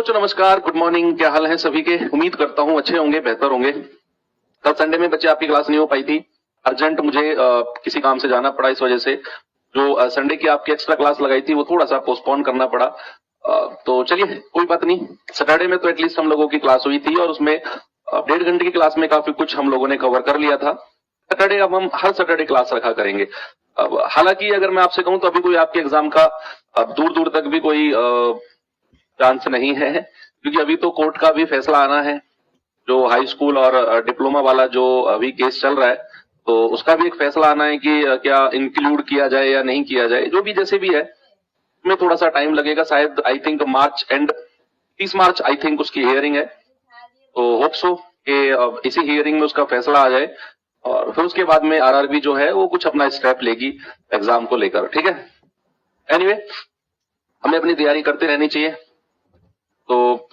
बच्चों नमस्कार, good morning. क्या हाल है सभी के? उम्मीद करता हूँ अच्छे होंगे, बेहतर होंगे। कल संडे में बच्चे आपकी क्लास नहीं हो पाई थी, अर्जेंट मुझे किसी काम से जाना पड़ा, इस वजह से जो संडे की आपकी एक्स्ट्रा क्लास लगाई थी वो थोड़ा सा पोस्टपोन करना पड़ा। तो चलिए कोई बात नहीं, सैटरडे में तो एटलीस्ट हम लोगों की क्लास हुई थी और उसमें 1.5 घंटे की क्लास में काफी कुछ हम लोगों ने कवर कर लिया था। सैटरडे अब हम हर सैटरडे क्लास रखा करेंगे। अब हालांकि अगर मैं आपसे कहूं तो अभी कोई आपके एग्जाम का दूर दूर तक भी कोई चांस नहीं है, क्योंकि अभी तो कोर्ट का भी फैसला आना है। जो हाई स्कूल और डिप्लोमा वाला जो अभी केस चल रहा है, तो उसका भी एक फैसला आना है कि क्या इंक्लूड किया जाए या नहीं किया जाए। जो भी जैसे भी है, में थोड़ा सा टाइम लगेगा, शायद I think March and 30 March I think उसकी हियरिंग है। तो होप सो कि इसी हियरिंग में उसका फैसला आ जाए और फिर उसके बाद में आरआरबी जो है वो कुछ अपना स्टेप लेगी एग्जाम को लेकर। ठीक है, एनीवे हमें अपनी तैयारी करते रहनी चाहिए। तो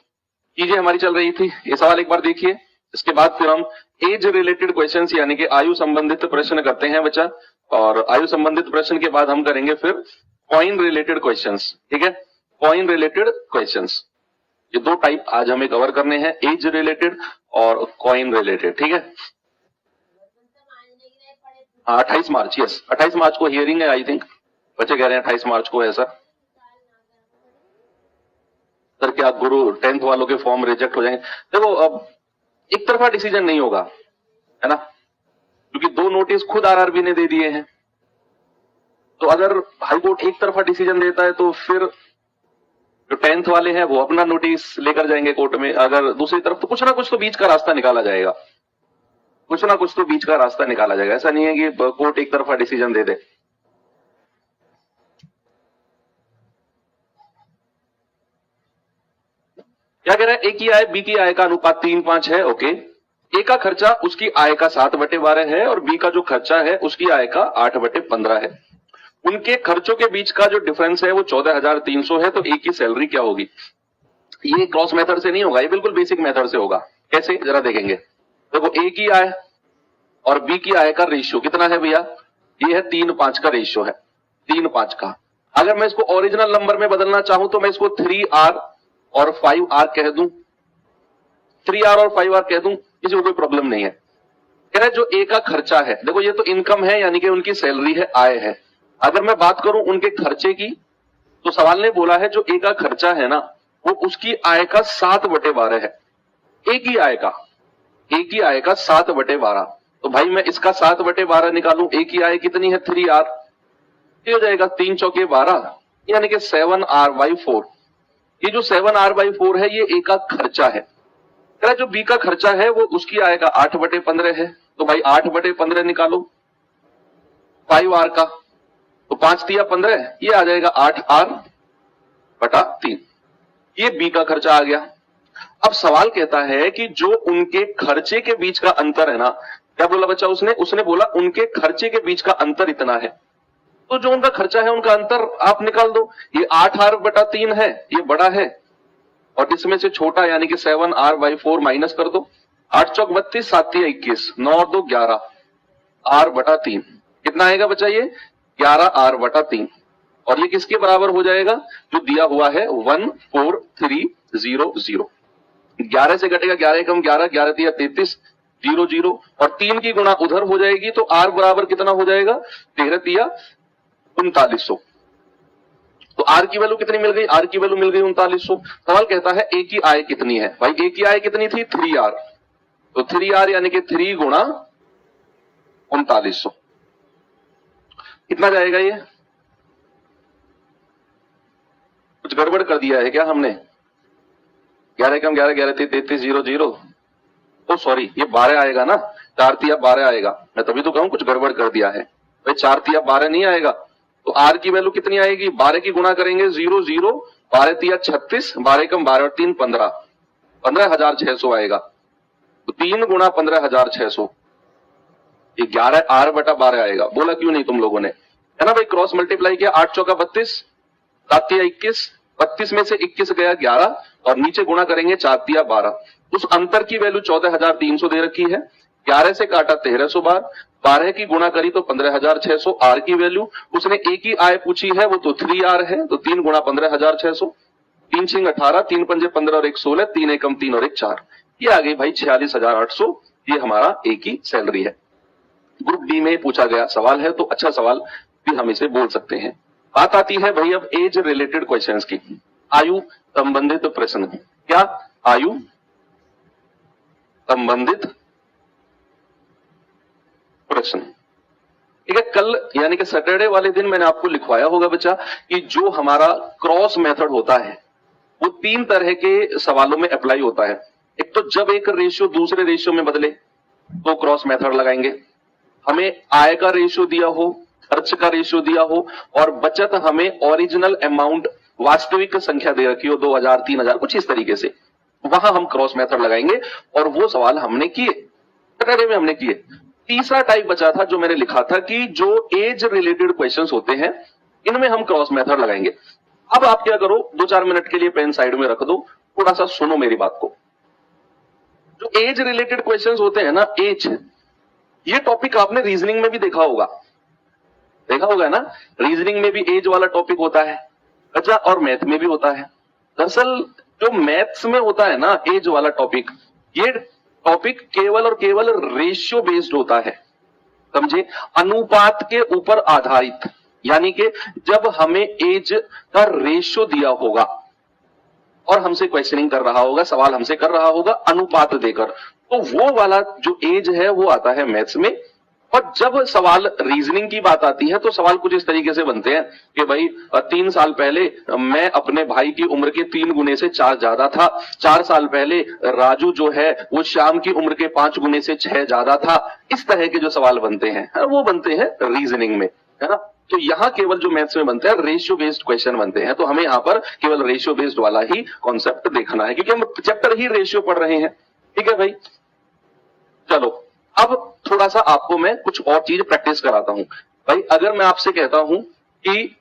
चीजें हमारी चल रही थी, ये सवाल एक बार देखिए, इसके बाद फिर हम एज रिलेटेड क्वेश्चंस यानी कि आयु संबंधित प्रश्न करते हैं बच्चा, और आयु संबंधित प्रश्न के बाद हम करेंगे फिर कॉइन रिलेटेड क्वेश्चंस। ठीक है, कॉइन रिलेटेड क्वेश्चंस, ये दो टाइप आज हमें कवर करने हैं, एज रिलेटेड और कॉइन रिलेटेड। ठीक है, 28 मार्च, यस 28 मार्च को हियरिंग है आई थिंक। बच्चे कह रहे हैं 28 मार्च को है सर। सर क्या गुरु 10th वालों के फॉर्म रिजेक्ट हो जाएंगे? देखो अब एक तरफा डिसीजन नहीं होगा, है ना, क्योंकि 2 नोटिस खुद आरआरबी ने दे दिए हैं। तो अगर हाईकोर्ट एक तरफा डिसीजन देता है तो फिर जो 10th वाले हैं वो अपना नोटिस लेकर जाएंगे कोर्ट में। अगर दूसरी तरफ, तो कुछ ना कुछ तो बीच का रास्ता निकाला जाएगा, कुछ ना कुछ तो बीच का रास्ता निकाला जाएगा। ऐसा नहीं है कि कोर्ट एक तरफा डिसीजन दे दे। क्या कह रहा है? ए की आय बी की आय का अनुपात 3:5 है। ओके, ए का खर्चा उसकी आय का 7/12 है और बी का जो खर्चा है उसकी आय का 8/15 है। उनके खर्चों के बीच का जो डिफरेंस है वो 14,300 है। तो ए की सैलरी क्या होगी? ये क्रॉस मेथड से नहीं होगा, ये बिल्कुल बेसिक मेथड से होगा। कैसे, जरा देखेंगे। देखो ए की आय और बी की आय का रेशियो कितना है भैया? ये है 3:5 का रेशियो है, 3:5 का। अगर मैं इसको ओरिजिनल नंबर में बदलना चाहूं तो मैं इसको 3R और 5R कह दूं, 3R और 5R कह दूं, किसी को कोई प्रॉब्लम नहीं है। कह रहा है जो ए का खर्चा है, देखो ये तो इनकम है यानी कि उनकी सैलरी है, आय है। अगर मैं बात करूं उनके खर्चे की, तो सवाल ने बोला है जो ए का खर्चा है ना वो उसकी आय का 7/12 है। ए की आय का, ए की आय का 7/12। तो भाई मैं इसका 7/12 निकालूं, ए की आय कितनी है 3R, ये हो जाएगा 3 चौके 12 यानी कि 7R/4। ये जो 7R/4 है ये ए का खर्चा है। जो बी का खर्चा है वो उसकी आय का 8/15 है। तो भाई 8/15 निकालो 5R का, तो 5 तिया 15, ये आ जाएगा 8R/3। ये बी का खर्चा आ गया। अब सवाल कहता है कि जो उनके खर्चे के बीच का अंतर है ना, क्या बोला बच्चा उसने बोला उनके खर्चे के बीच का अंतर इतना है। तो जो उनका खर्चा है उनका अंतर आप निकाल दो। ये 8R/3 है, ये बड़ा है, और इसमें से छोटा यानी कि 7R/4 माइनस कर दो। 8 चौक 32, 7 तिया 21, 9 और 2 11, R/3 कितना आएगा बच्चा? ये 11R/3। और ये किसके बराबर हो जाएगा? जो दिया हुआ है 14300। 11 से घटेगा 11 कम 11, 11 तिया 33, 0 0, और 3 की गुणा उधर हो जाएगी तो R बराबर कितना हो जाएगा? 13 तिया 3900। तो आर की वैल्यू कितनी मिल गई? आर की वैल्यू मिल गई 3900। सवाल कहता है ए की आय कितनी है? भाई ए की आय कितनी थी? 3R। तो 3R यानी कि 3 गुणा 3900 कितना जाएगा? ये कुछ गड़बड़ कर दिया है क्या हमने? 11 कम 11, 11 33, 0 0। तो सॉरी, ये 12 आएगा ना, 4 तिया 12 आएगा। मैं तभी तो कहूं कुछ गड़बड़ कर दिया है। भाई 4 तिया 12 नहीं आएगा। तो आर की वैल्यू कितनी आएगी? 12 की गुणा करेंगे 0 0, 12 तिया 36, 12 कम 12 और 3 15, 15,600 आएगा। तो 3 गुणा 15,600, ये 11R/12 आएगा। बोला क्यों नहीं तुम लोगों ने, है ना भाई? क्रॉस मल्टीप्लाई किया, 8 चौका 32, 7 तिया 21, 32 में से 21 गया 11, और नीचे गुणा करेंगे 4 तिया 12। उस अंतर की वैल्यू 14,300 दे रखी है। 11 से काटा 1300 बार, 12 की गुणा करी तो 15,600। आर की वैल्यू उसने ए की आय पूछी है वो तो 3R है, तो 3 गुणा 15,600। 3 6 18, 3 पंजे 15 और 1 16, 3 एकम 3 और 1 4, ये आ गई भाई 46,800। ये हमारा एक ही सैलरी है। ग्रुप डी में पूछा गया सवाल है, तो अच्छा सवाल भी हम इसे बोल सकते हैं। बात आती है भाई अब एज रिलेटेड क्वेश्चंस की, आयु संबंधित प्रश्न। क्या? आयु संबंधित प्रश्न। ठीक है, कल यानी कि सैटरडे वाले दिन मैंने आपको लिखवाया होगा बच्चा कि जो हमारा क्रॉस मेथड होता है वो 3 तरह के सवालों में अप्लाई होता है। एक तो जब एक रेशियो दूसरे रेशियो में बदले तो क्रॉस मेथड लगाएंगे, हमें आय का रेशियो दिया हो, खर्च का रेशियो दिया हो और बचत हमें ओरिजिनल अमाउंट वास्तविक संख्या दे रखी हो 2000 3000 कुछ इस तरीके से, वहां हम क्रॉस मेथड लगाएंगे और वो सवाल हमने किए सैटरडे में हमने किए। तीसरा टाइप बचा था जो मैंने लिखा था कि जो एज रिलेटेड क्वेश्चंस होते हैं इनमें हम क्रॉस मेथड लगाएंगे। अब आप क्या करो, 2-4 मिनट के लिए पेन साइड में रख दो, थोड़ा सा सुनो मेरी बात को। जो एज रिलेटेड क्वेश्चंस होते हैं ना, एज, ये टॉपिक आपने रीजनिंग में भी देखा होगा ना, रीजनिंग में भी एज वाला टॉपिक होता है अच्छा, और मैथ में भी होता है। दरअसल जो मैथ्स में होता है ना एज वाला टॉपिक, ये टॉपिक केवल और केवल रेशियो बेस्ड होता है, समझे, अनुपात के ऊपर आधारित। यानी कि जब हमें एज का रेशियो दिया होगा और हमसे क्वेश्चनिंग कर रहा होगा, सवाल हमसे कर रहा होगा अनुपात देकर, तो वो वाला जो एज है वो आता है मैथ्स में। और जब सवाल रीजनिंग की बात आती है तो सवाल कुछ इस तरीके से बनते हैं कि भाई 3 साल पहले मैं अपने भाई की उम्र के 3 गुने से 4 ज्यादा था, 4 साल पहले राजू जो है वो श्याम की उम्र के 5 गुने से 6 ज्यादा था। इस तरह के जो सवाल बनते हैं वो बनते हैं रीजनिंग में, है ना। तो यहां केवल जो मैथ्स में बनते हैं रेशियो बेस्ड क्वेश्चन बनते हैं, तो हमें यहां पर केवल रेशियो बेस्ड वाला ही कॉन्सेप्ट देखना है क्योंकि हम चैप्टर ही रेशियो पढ़ रहे हैं। ठीक है भाई, चलो अब थोड़ा सा आपको मैं कुछ और चीज प्रैक्टिस कराता हूं। भाई अगर मैं आपसे कहता हूं कि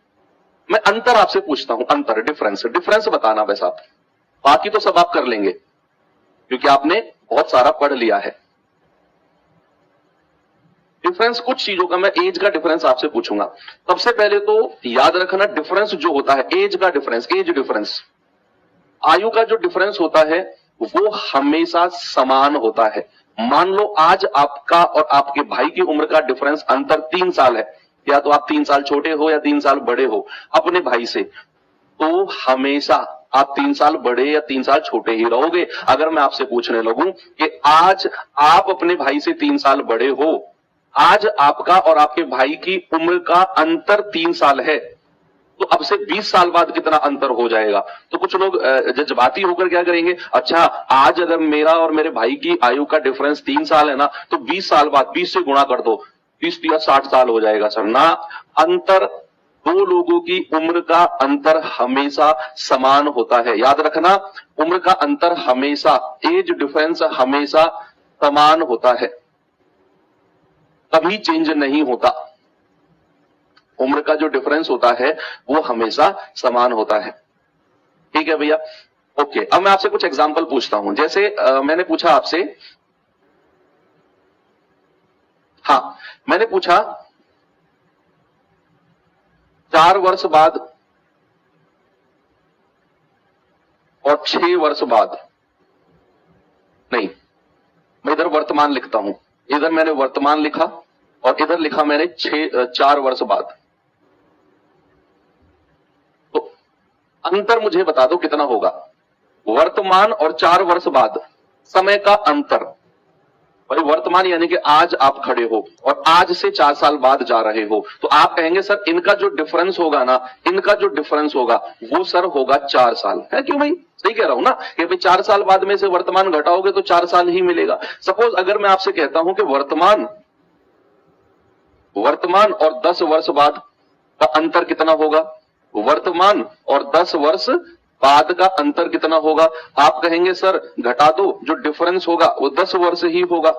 मैं अंतर आपसे पूछता हूं, अंतर, डिफरेंस बताना बस आप, बाकी तो सब आप कर लेंगे क्योंकि आपने बहुत सारा पढ़ लिया है। डिफरेंस कुछ चीजों का, मैं एज का डिफरेंस आपसे पूछूंगा। सबसे पहले तो याद रखना डिफरेंस जो होता है, एज का डिफरेंस, एज डिफरेंस, आयु का जो डिफरेंस होता है वो हमेशा समान होता है। मान लो आज आपका और आपके भाई की उम्र का डिफरेंस अंतर 3 साल है, या तो आप 3 साल छोटे हो या 3 साल बड़े हो अपने भाई से, तो हमेशा आप 3 साल बड़े या 3 साल छोटे ही रहोगे। अगर मैं आपसे पूछने लगूं कि आज आप अपने भाई से 3 साल बड़े हो, आज आपका और आपके भाई की उम्र का अंतर 3 साल है, तो अब से 20 साल बाद कितना अंतर हो जाएगा। तो कुछ लोग जज्बाती होकर क्या करेंगे, अच्छा आज अगर मेरा और मेरे भाई की आयु का डिफरेंस 3 साल है ना, तो 20 साल बाद 20 से गुणा कर दो, 20 या 60 साल हो जाएगा। सर ना, अंतर, 2 लोगों की उम्र का अंतर हमेशा समान होता है। याद रखना, उम्र का अंतर हमेशा, एज डिफरेंस हमेशा समान होता है, कभी चेंज नहीं होता। उम्र का जो डिफरेंस होता है वो हमेशा समान होता है। ठीक है भैया, ओके। अब मैं आपसे कुछ एग्जांपल पूछता हूं, जैसे मैंने पूछा आपसे, हाँ मैंने पूछा 4 वर्ष बाद और 6 वर्ष बाद, नहीं मैं इधर वर्तमान लिखता हूं, इधर मैंने वर्तमान लिखा और इधर लिखा मैंने 4 वर्ष बाद, अंतर मुझे बता दो कितना होगा। वर्तमान और 4 वर्ष बाद समय का अंतर, भाई वर्तमान यानी कि आज आप खड़े हो और आज से 4 साल बाद जा रहे हो, तो आप कहेंगे सर इनका जो डिफरेंस होगा ना, इनका जो डिफरेंस होगा वो सर होगा 4 साल है। क्यों भाई, सही कह रहा हूं ना कि भाई 4 साल बाद में से वर्तमान घटाओगे तो 4 साल ही मिलेगा। सपोज अगर मैं आपसे कहता हूं कि वर्तमान और 10 वर्ष बाद का अंतर कितना होगा, वर्तमान और 10 वर्ष बाद का अंतर कितना होगा, आप कहेंगे सर घटा दो, जो डिफरेंस होगा वो 10 वर्ष ही होगा।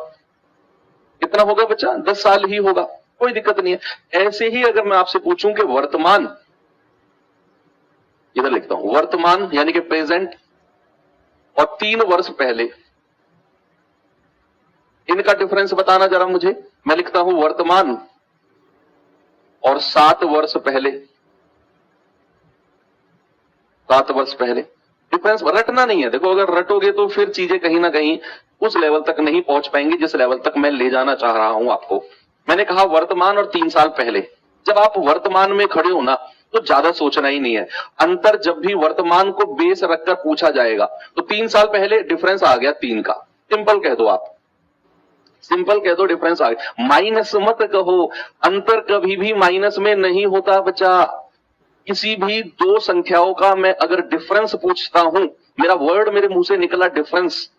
कितना होगा बच्चा, 10 साल ही होगा, कोई दिक्कत नहीं है। ऐसे ही अगर मैं आपसे पूछूं कि वर्तमान, इधर लिखता हूं वर्तमान यानी कि प्रेजेंट, और 3 वर्ष पहले, इनका डिफरेंस बताना जरा मुझे। मैं लिखता हूं वर्तमान और 7 वर्ष पहले, 7 वर्ष पहले, डिफरेंस रटना नहीं है। देखो अगर रटोगे तो फिर चीजें कहीं ना कहीं उस लेवल तक नहीं पहुंच पाएंगी जिस लेवल तक मैं ले जाना चाह रहा हूं आपको। मैंने कहा वर्तमान और 3 साल पहले, जब आप वर्तमान में खड़े हो ना तो ज्यादा सोचना ही नहीं है। अंतर जब भी वर्तमान को बेस रखकर पूछा जाएगा तो 3 साल पहले डिफरेंस आ गया 3 का, सिंपल कह दो आप, सिंपल कह दो डिफरेंस आ गया। माइनस मत कहो, अंतर कभी भी माइनस में नहीं होता बच्चा। किसी भी दो संख्याओं का मैं अगर डिफरेंस पूछता हूं, मेरा वर्ड मेरे मुंह से निकला डिफरेंस,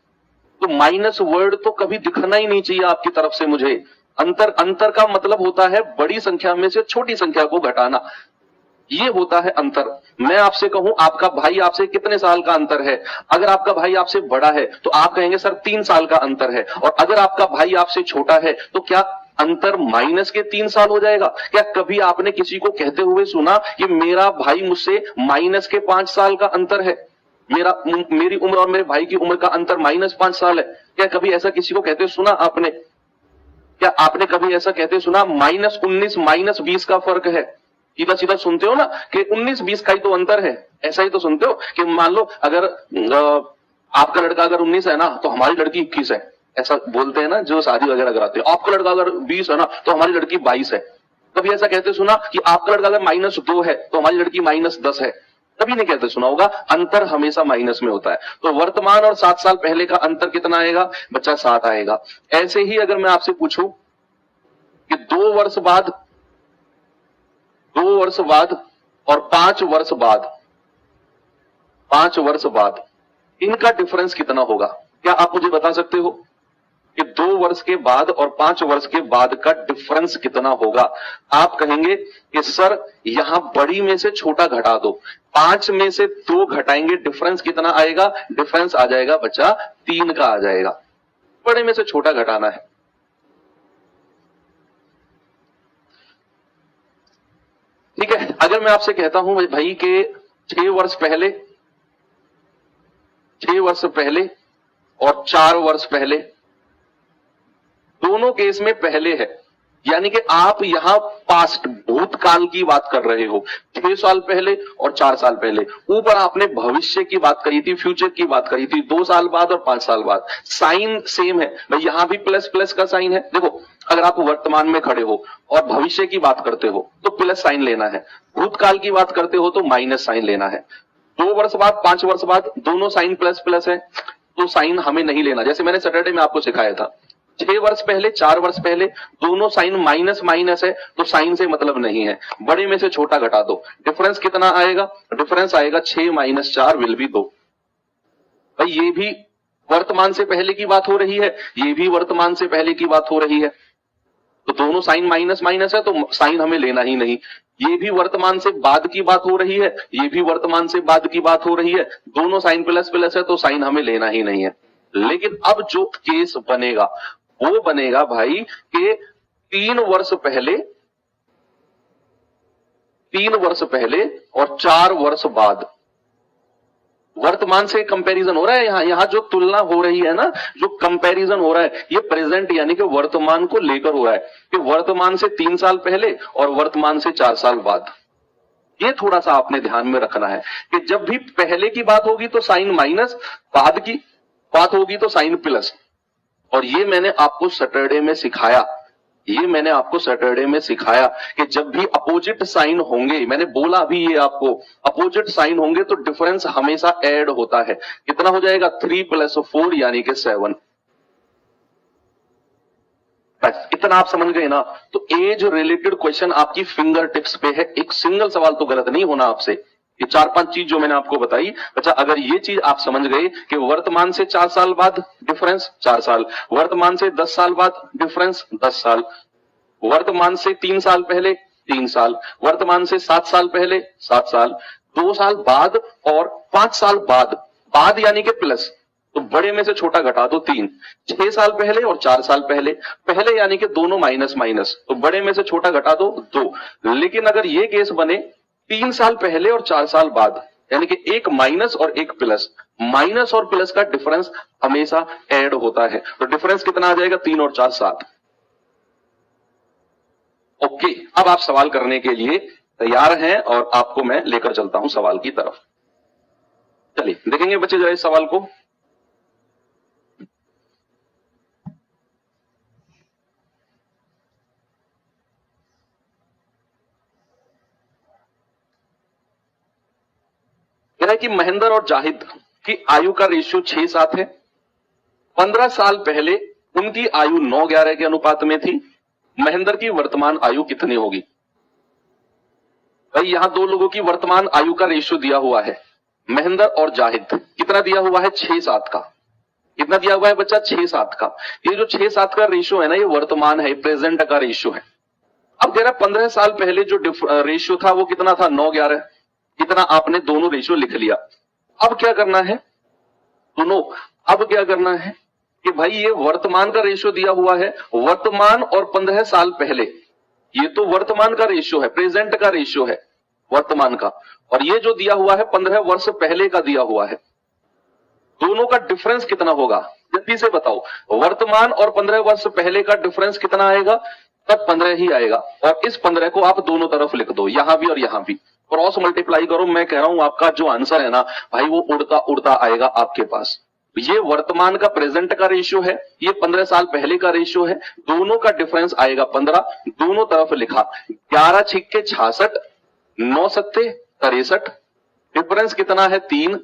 तो माइनस वर्ड तो कभी दिखना ही नहीं चाहिए आपकी तरफ से मुझे। अंतर का मतलब होता है बड़ी संख्या में से छोटी संख्या को घटाना, ये होता है अंतर। मैं आपसे कहूं आपका भाई आपसे कितने साल का अंतर है, अगर आपका भाई आपसे बड़ा है तो आप कहेंगे सर 3 साल का अंतर है, और अगर आपका भाई आपसे छोटा है तो क्या अंतर माइनस के 3 साल हो जाएगा? क्या कभी आपने किसी को कहते हुए सुना कि मेरा भाई मुझसे माइनस के 5 साल का अंतर है, मेरी उम्र और मेरे भाई की उम्र का अंतर -5 साल है? क्या कभी ऐसा किसी को कहते सुना आपने? क्या आपने कभी ऐसा कहते सुना -19 -20 का फर्क है? सीधा सीधा सुनते हो ना कि 19-20 का ही तो अंतर है, ऐसा ही तो सुनते हो कि मान लो अगर आपका लड़का अगर 19 है ना तो हमारी लड़की 21 है, ऐसा बोलते हैं ना जो शादी वगैरह कराते हैं। आपका लड़का अगर 20 है ना तो हमारी लड़की 22 है। कभी ऐसा कहते सुना कि आपका लड़का अगर -2 है तो हमारी लड़की -10 है? कभी नहीं कहते सुना होगा। अंतर हमेशा माइनस में होता है। तो वर्तमान और 7 साल पहले का अंतर कितना आएगा बच्चा? 7 आएगा। ऐसे ही अगर मैं आपसे पूछूं कि 2 वर्ष बाद और 5 वर्ष बाद, 5 वर्ष बाद इनका डिफरेंस कितना होगा? क्या आप मुझे बता सकते हो कि 2 वर्ष के बाद और 5 वर्ष के बाद का डिफरेंस कितना होगा? आप कहेंगे कि सर यहां बड़ी में से छोटा घटा दो, 5 में से 2 घटाएंगे, डिफरेंस कितना आएगा? डिफरेंस आ जाएगा बच्चा 3 का आ जाएगा। बड़े में से छोटा घटाना है। ठीक है, अगर मैं आपसे कहता हूं भाई के 6 वर्ष पहले और 4 वर्ष पहले, दोनों केस में पहले है, यानी कि आप यहां पास्ट भूतकाल की बात कर रहे हो, 6 साल पहले और 4 साल पहले। ऊपर आपने भविष्य की बात करी थी, फ्यूचर की बात करी थी, 2 साल बाद और 5 साल बाद। साइन सेम है भाई, यहां भी प्लस प्लस का साइन है। देखो अगर आप वर्तमान में खड़े हो और भविष्य की बात करते हो तो प्लस साइन लेना है, भूतकाल की बात करते हो तो माइनस साइन लेना है। 2 वर्ष बाद 5 वर्ष बाद दोनों साइन प्लस प्लस है तो साइन हमें नहीं लेना। जैसे मैंने सैटरडे में आपको सिखाया था, 6 वर्ष पहले 4 वर्ष पहले दोनों साइन माइनस माइनस है तो साइन से मतलब नहीं है। बड़े में से छोटा घटा दो, डिफरेंस कितना आएगा? डिफरेंस आएगा 6 - 4 विल बी 2। भाई ये भी वर्तमान से पहले की बात हो रही है, ये भी वर्तमान से पहले की बात हो रही है, तो दोनों साइन माइनस माइनस है तो साइन हमें लेना ही नहीं। ये भी वर्तमान से बाद की बात हो रही है, ये भी वर्तमान से बाद की बात हो रही है, दोनों साइन प्लस प्लस है तो साइन हमें लेना ही नहीं है। लेकिन अब जो केस बनेगा वो बनेगा भाई कि 3 वर्ष पहले और 4 वर्ष बाद, वर्तमान से कंपैरिजन हो रहा है। यहां जो तुलना हो रही है ना, जो कंपैरिजन हो रहा है, ये प्रेजेंट यानी कि वर्तमान को लेकर हो रहा है कि वर्तमान से 3 साल पहले और वर्तमान से 4 साल बाद। ये थोड़ा सा आपने ध्यान में रखना है कि जब भी पहले की बात होगी तो साइन माइनस, बाद की बात होगी तो साइन प्लस। और ये मैंने आपको सैटरडे में सिखाया, कि जब भी अपोजिट साइन होंगे, मैंने बोला भी ये आपको, अपोजिट साइन होंगे तो डिफरेंस हमेशा ऐड होता है। कितना हो जाएगा? 3 + 4 यानी कि 7। बस इतना आप समझ गए ना? तो एज रिलेटेड क्वेश्चन आपकी फिंगर टिप्स पे है। एक सिंगल सवाल तो गलत नहीं होना आपसे। ये 4-5 चीज जो मैंने आपको बताई, अच्छा अगर ये चीज आप समझ गए कि वर्तमान से 4 साल बाद डिफरेंस 4 साल, वर्तमान से 10 साल बाद डिफरेंस 10 साल, वर्तमान से 3 साल पहले 3 साल, वर्तमान से 7 साल पहले 7 साल, 2 साल बाद और 5 साल बाद यानी कि प्लस, तो बड़े में से छोटा घटा दो 3, 6 साल पहले और 4 साल पहले यानी कि दोनों माइनस माइनस, तो बड़े में से छोटा घटा दो 2। लेकिन अगर ये केस बने 3 साल पहले और 4 साल बाद, यानी कि एक माइनस और एक प्लस, माइनस और प्लस का डिफरेंस हमेशा ऐड होता है, तो डिफरेंस कितना आ जाएगा? 3 और 4 7। ओके, अब आप सवाल करने के लिए तैयार हैं और आपको मैं लेकर चलता हूं सवाल की तरफ। चलिए देखेंगे बच्चे जरा इस सवाल को। कह रहा है कि महेंद्र और जाहिद की आयु का रेशियो 6-7 है। 15 साल पहले उनकी आयु 9-11 के अनुपात में थी। महेंद्र की वर्तमान आयु कितनी होगी? भाई यहां दो लोगों की वर्तमान आयु का रेशियो दिया हुआ है, महेंद्र और जाहिद। कितना दिया हुआ है? 6-7 का। कितना दिया हुआ है बच्चा? 6-7 का। ये जो 6-7 का रेशियो है ना, ये वर्तमान है, प्रेजेंट का रेशियो है। अब कह रहा 15 साल पहले जो रेशियो था वो कितना था? 9-11। इतना आपने दोनों रेशियो लिख लिया। अब क्या करना है? सुनो, अब क्या करना है कि भाई ये वर्तमान का रेशियो दिया हुआ है, वर्तमान और 15 साल पहले, ये तो वर्तमान का रेशियो है, प्रेजेंट का रेशियो है वर्तमान का, और ये जो दिया हुआ है 15 वर्ष पहले का दिया हुआ है। दोनों का डिफरेंस कितना होगा? जल्दी से बताओ। वर्तमान और 15 वर्ष पहले का डिफरेंस कितना आएगा? तब 15 ही आएगा। और इस 15 को आप दोनों तरफ लिख दो, यहां भी और यहां भी, क्रॉस मल्टीप्लाई करो। मैं कह रहा हूं आपका जो आंसर है ना भाई, वो उड़ता उड़ता आएगा आपके पास। ये वर्तमान का प्रेजेंट का रेशियो है, ये 15 साल पहले का रेशियो है, दोनों का डिफरेंस आएगा 15। दोनों तरफ लिखा। 11 छिक्के 66, 9 सत्ते 63, डिफरेंस कितना है? 3।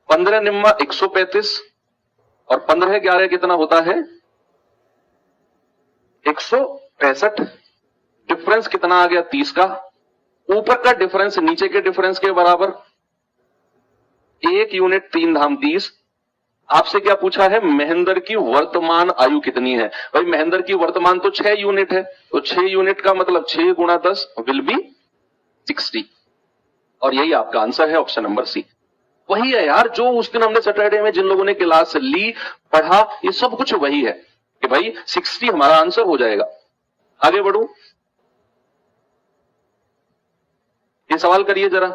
15 निम्मा 135 और 15 11 कितना होता है? 165। डिफरेंस कितना आ गया? 30 का। ऊपर का डिफरेंस नीचे के डिफरेंस के बराबर, 1 यूनिट 3 धाम 30। आपसे क्या पूछा है? महेंद्र की वर्तमान आयु कितनी है? भाई महेंद्र की वर्तमान तो 6 यूनिट है, तो 6 यूनिट का मतलब 6 गुणा 10 विल बी 60। और यही आपका आंसर है, ऑप्शन नंबर सी। वही है यार जो उस दिन हमने सैटरडे में जिन लोगों ने क्लास ली, पढ़ा, ये सब कुछ वही है कि भाई 60 हमारा आंसर हो जाएगा। आगे बढ़ू, ये सवाल करिए जरा।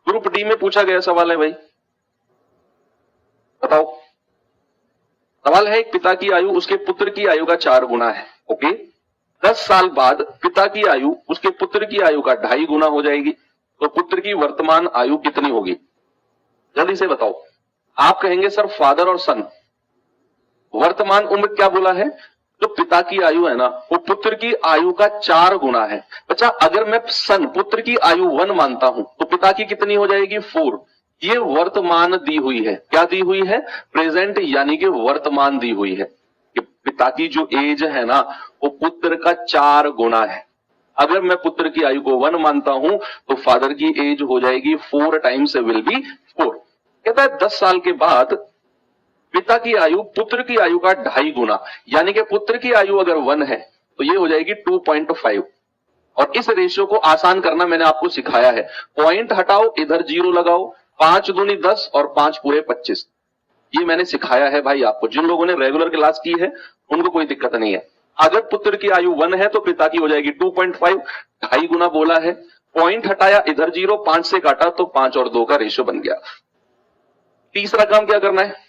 ग्रुप डी में पूछा गया सवाल है भाई, बताओ। सवाल है, एक पिता की आयु उसके पुत्र की आयु का 4 गुना है। ओके, 10 साल बाद पिता की आयु उसके पुत्र की आयु का 2.5 गुना हो जाएगी, तो पुत्र की वर्तमान आयु कितनी होगी? जल्दी से बताओ। आप कहेंगे सर फादर और सन, वर्तमान उम्र क्या बोला है? जो पिता की आयु है ना, वो पुत्र की आयु का 4 गुना है। बच्चा अगर मैं सन पुत्र की आयु 1 मानता हूं तो पिता की कितनी हो जाएगी? 4। ये वर्तमान दी हुई है। क्या दी हुई है? प्रेजेंट, यानी कि वर्तमान दी हुई है कि पिता की जो एज है ना वो पुत्र का 4 गुना है। अगर मैं पुत्र की आयु को 1 मानता हूं तो फादर की एज हो जाएगी 4 टाइम्स विल बी 4। कहता है 10 साल के बाद पिता की आयु पुत्र की आयु का 2.5 गुना, यानी कि पुत्र की आयु अगर 1 है तो ये हो जाएगी 2.5। और इस रेशियो को आसान करना मैंने आपको सिखाया है। पॉइंट हटाओ, इधर 0 लगाओ, 5 दूनी 10 और 5 पूरे 25। ये मैंने सिखाया है भाई आपको। जिन लोगों ने रेगुलर क्लास की है उनको कोई दिक्कत नहीं है। अगर पुत्र की आयु 1 है तो पिता की हो जाएगी 2.5, 2.5 गुना बोला है। पॉइंट हटाया, इधर 0, 5 से काटा तो 5 और 2 का रेशियो बन गया। तीसरा काम क्या करना है?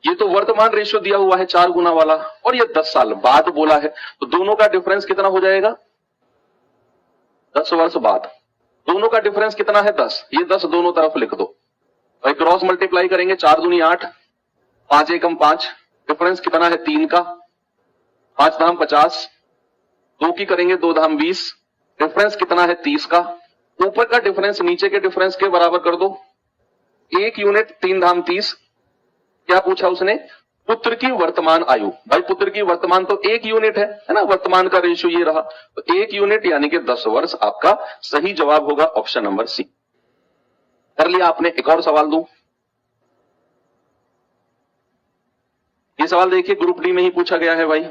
ये तो वर्तमान रेशियो दिया हुआ है 4 गुना वाला, और ये 10 साल बाद बोला है, तो दोनों का डिफरेंस कितना हो जाएगा? 10 वर्ष बाद। दोनों का डिफरेंस कितना है? 10। ये 10 दोनों तरफ लिख दो भाई, क्रॉस मल्टीप्लाई करेंगे। 4 दूनी 8, 5 एकम 5, डिफरेंस कितना है? 3 का। 5 धाम 50, 2 की करेंगे 2 धाम 20, डिफरेंस कितना है? 30 का। ऊपर का डिफरेंस नीचे के डिफरेंस के बराबर कर दो, 1 यूनिट 3 धाम 30। क्या पूछा उसने? पुत्र की वर्तमान आयु। भाई पुत्र की वर्तमान तो 1 यूनिट है ना, वर्तमान का रेशियो ये रहा, तो 1 यूनिट यानी कि 10 वर्ष आपका सही जवाब होगा, ऑप्शन नंबर सी। कर लिया आपने। एक और सवाल दूं। ये सवाल देखिए, ग्रुप डी में ही पूछा गया है भाई।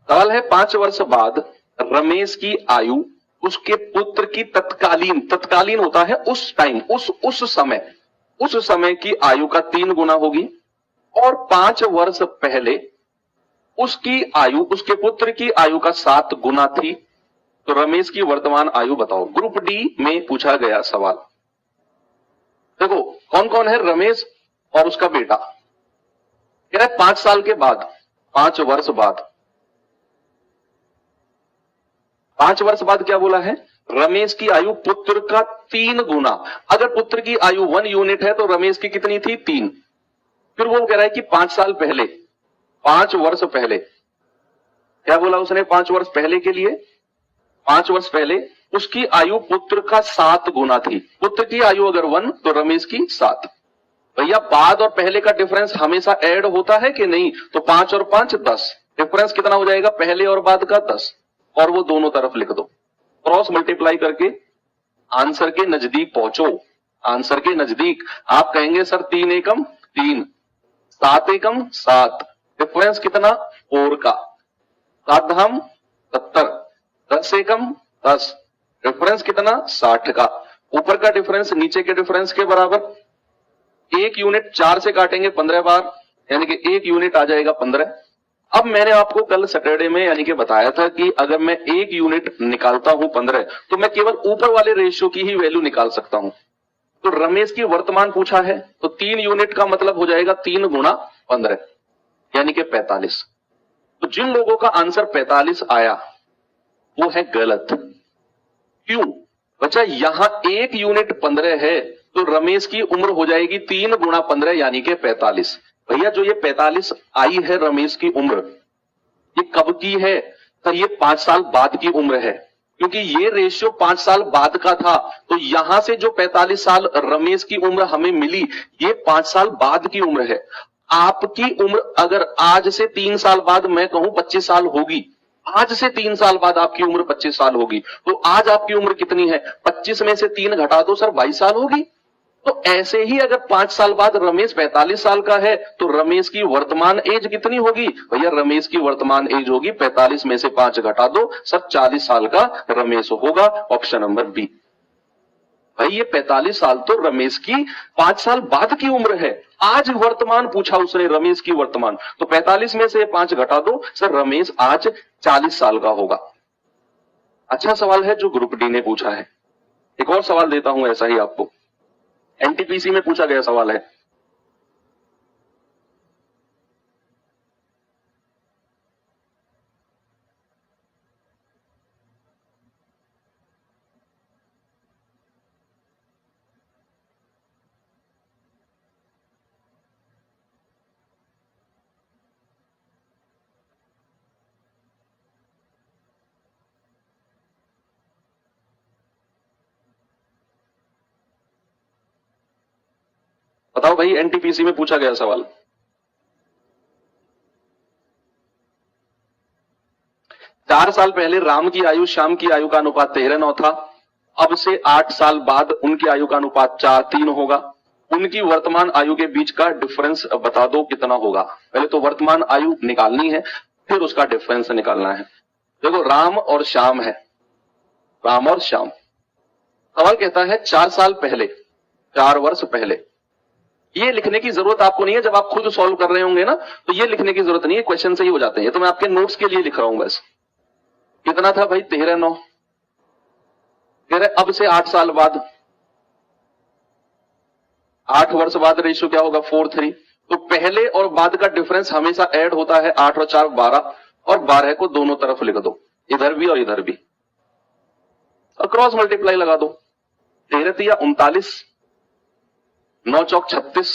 सवाल है, 5 वर्ष बाद रमेश की आयु उसके पुत्र की तत्कालीन होता है उस टाइम, उस समय की आयु का 3 गुना होगी, और 5 वर्ष पहले उसकी आयु उसके पुत्र की आयु का 7 गुना थी। तो रमेश की वर्तमान आयु बताओ। ग्रुप डी में पूछा गया सवाल। देखो कौन कौन है, रमेश और उसका बेटा। कह रहा है 5 साल के बाद, 5 वर्ष बाद। 5 वर्ष बाद क्या बोला है, रमेश की आयु पुत्र का 3 गुना। अगर पुत्र की आयु 1 यूनिट है तो रमेश की कितनी थी, 3। फिर वो कह रहा है कि 5 साल पहले, 5 वर्ष पहले, क्या बोला उसने, 5 वर्ष पहले के लिए, 5 वर्ष पहले उसकी आयु पुत्र का 7 गुना थी। पुत्र की आयु अगर 1 तो रमेश की 7। भैया बाद और पहले का डिफरेंस हमेशा ऐड होता है कि नहीं, तो 5 और 5 10। डिफरेंस कितना हो जाएगा, पहले और बाद का 10, और वो दोनों तरफ लिख दो। क्रॉस मल्टीप्लाई करके आंसर के नजदीक पहुंचो। आंसर के नजदीक आप कहेंगे सर 3 एकम 3, 7 एकम 7, डिफरेंस कितना 4 का, 7 धाम 70, 10 एकम 10, डिफरेंस कितना 60 का। ऊपर का डिफरेंस नीचे के डिफरेंस के बराबर। 1 यूनिट 4 से काटेंगे 15 बार, यानी कि 1 यूनिट आ जाएगा 15। अब मैंने आपको कल सैटरडे में यानी कि बताया था कि अगर मैं 1 यूनिट निकालता हूं 15, तो मैं केवल ऊपर वाले रेशियो की ही वैल्यू निकाल सकता हूं। तो रमेश की वर्तमान पूछा है, तो 3 यूनिट का मतलब हो जाएगा 3 गुना 15, यानी कि 45। तो जिन लोगों का आंसर 45 आया वो है गलत। क्यों बच्चा, यहां 1 यूनिट 15 है, तो रमेश की उम्र हो जाएगी 3 गुना 15 यानी कि 45। भैया जो ये 45 आई है रमेश की उम्र, ये कब की है, सर ये 5 साल बाद की उम्र है, क्योंकि ये रेशियो 5 साल बाद का था। तो यहां से जो 45 साल रमेश की उम्र हमें मिली, ये 5 साल बाद की उम्र है। आपकी उम्र अगर आज से 3 साल बाद मैं कहूं 25 साल होगी, आज से 3 साल बाद आपकी उम्र 25 साल होगी, तो आज आपकी उम्र कितनी है, 25 में से 3 घटा दो सर 22 साल होगी। तो ऐसे ही अगर 5 साल बाद रमेश 45 साल का है, तो रमेश की वर्तमान एज कितनी होगी, भैया रमेश की वर्तमान एज होगी 45 में से 5 घटा दो, सब 40 साल का रमेश होगा। Option number B. भाई ये 45 साल तो रमेश की 5 साल बाद की उम्र है। आज वर्तमान पूछा उसने, रमेश की वर्तमान, तो 45 में से 5 घटा दो, सर रमेश आज 40 साल का होगा। अच्छा सवाल है जो ग्रुप डी ने पूछा है। एक और सवाल देता हूं ऐसा ही आपको, एनटीपीसी में पूछा गया सवाल है। बताओ भाई, एनटीपीसी में पूछा गया सवाल। चार साल पहले राम की आयु श्याम की आयु का अनुपात 13:9 था। अब से 8 साल बाद उनकी आयु का अनुपात 4:3 होगा। उनकी वर्तमान आयु के बीच का डिफरेंस बता दो कितना होगा। पहले तो वर्तमान आयु निकालनी है, फिर उसका डिफरेंस निकालना है। देखो राम और श्याम है, राम और श्याम। सवाल कहता है 4 साल पहले, 4 वर्ष पहले। ये लिखने की जरूरत आपको नहीं है, जब आप खुद सॉल्व कर रहे होंगे ना, तो ये लिखने की जरूरत नहीं है, क्वेश्चन से ही हो जाते हैं। तो मैं आपके नोट्स के लिए लिख रहा हूं बस। कितना था भाई, 13:9। कह रहे अब से 8 साल बाद, 8 वर्ष बाद रेशियो क्या होगा, 4:3। तो पहले और बाद का डिफरेंस हमेशा ऐड होता है। 8 और 4 12, और 12 को दोनों तरफ लिख दो, इधर भी और इधर भी, और क्रॉस मल्टीप्लाई लगा दो। 13 या 39, 9 चौक 36,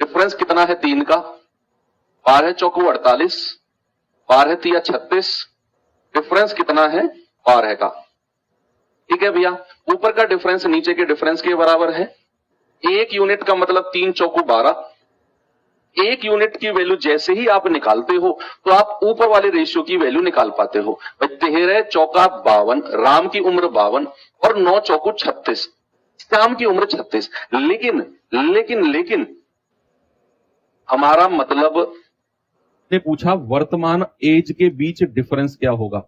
डिफरेंस कितना है 3 का। 12 चौको 48, 12 तिया 36, डिफरेंस कितना है 12 का। ठीक है भैया, ऊपर का डिफरेंस नीचे के डिफरेंस के बराबर है। 1 यूनिट का मतलब 3 चौको 12। 1 यूनिट की वैल्यू जैसे ही आप निकालते हो तो आप ऊपर वाले रेशियो की वैल्यू निकाल पाते हो। 13 चौका 52, राम की उम्र 52, और 9 चौको 36, श्याम की उम्र 36। लेकिन लेकिन लेकिन हमारा मतलब ने पूछा वर्तमान एज के बीच डिफरेंस क्या होगा।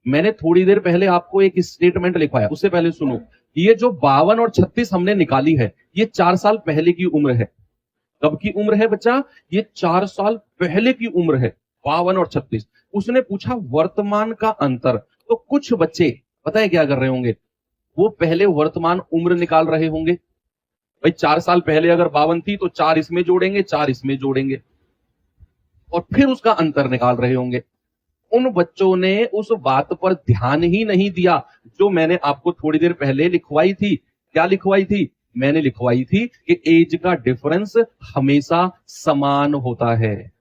मैंने थोड़ी देर पहले आपको एक स्टेटमेंट लिखवाया, उससे पहले सुनो। ये जो 52 और 36 हमने निकाली है, ये 4 साल पहले की उम्र है। कब की उम्र है बच्चा, ये 4 साल पहले की उम्र है, 52 और 36। उसने पूछा वर्तमान का अंतर। तो कुछ बच्चे पता है क्या कर रहे होंगे, वो पहले वर्तमान उम्र निकाल रहे होंगे। भाई 4 साल पहले अगर 52 थी तो 4 इसमें जोड़ेंगे, 4 इसमें जोड़ेंगे, और फिर उसका अंतर निकाल रहे होंगे। उन बच्चों ने उस बात पर ध्यान ही नहीं दिया जो मैंने आपको थोड़ी देर पहले लिखवाई थी। क्या लिखवाई थी? मैंने लिखवाई थी कि एज का डिफरेंस हमेशा समान होता है।